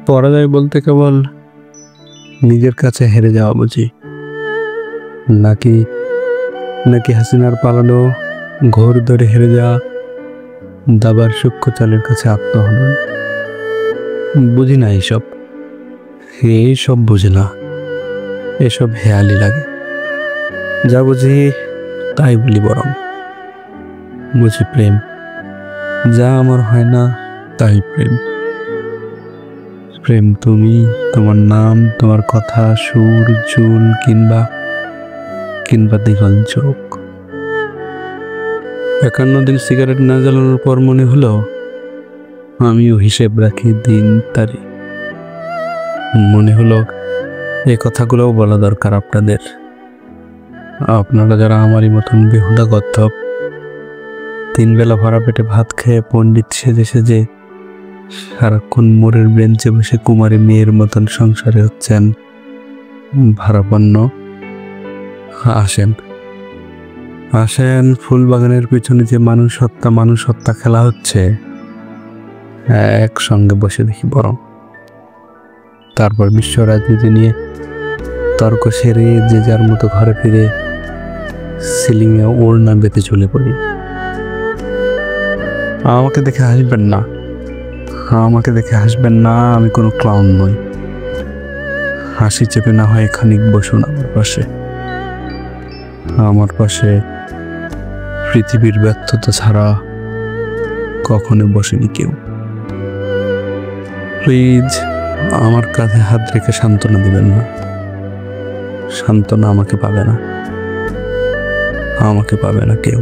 পরাজয় বলতে কেবল নিজের কাছে হেরে যাওয়া বুঝি, নাকি নাকি হাসিনার পালানো ঘোর ধরে হেরে যাওয়া, দাবার সূক্ষ্ম চালের কাছে আত্মহনন। বুঝি না এইসব বুঝি না, এসব হেয়ালি লাগে। যা বুঝি তাই বলি, বরং বুঝি প্রেম। যা আমার হয় না তাই প্রেম। প্রেম তুমি, তোমার নাম, তোমার কথা, সুর, চুল, কিংবা দিগল চোখ। 51 দিন সিগারেট না জ্বালানোর পর মনে হলো আমিও হিসেব রাখি দিন তারিখ। মনে হলো এই কথাগুলোও বলা দরকার আপনাদের। আপনারা যারা আমারই মতন বেহুদা গর্ধব, 3 বেলা ভরা পেটে ভাত খেয়ে পণ্ডিত সেজে সারাক্ষণ মোড়ের বেঞ্চে বসে কুমারী মেয়ের মতন সংসারে হচ্ছেন ভারাপন্ন, আসেন ফুল বাগানের পিছনে যে মানুষ হত্যা খেলা হচ্ছে, একসঙ্গে বসে দেখি বরং। তারপর বিশ্ব রাজনীতি নিয়ে তর্ক সেরে যে যার মতো ঘরে ফিরে সিলিংয়ে ওড়না বেঁধে ঝুলে পড়ি। আমাকে দেখে হাসবেন না, আমি কোনো ক্লাউন নই। হাসি চেপে না হয় খানিক বসুন আমার পাশে পৃথিবীর ব্যর্থতা ছাড়া কখনো বসেনি কেউ। প্লিজ আমার কাঁধে হাত রেখে সান্ত্বনা দিবেন না। সান্ত্বনা আমাকে পাবে না কেউ।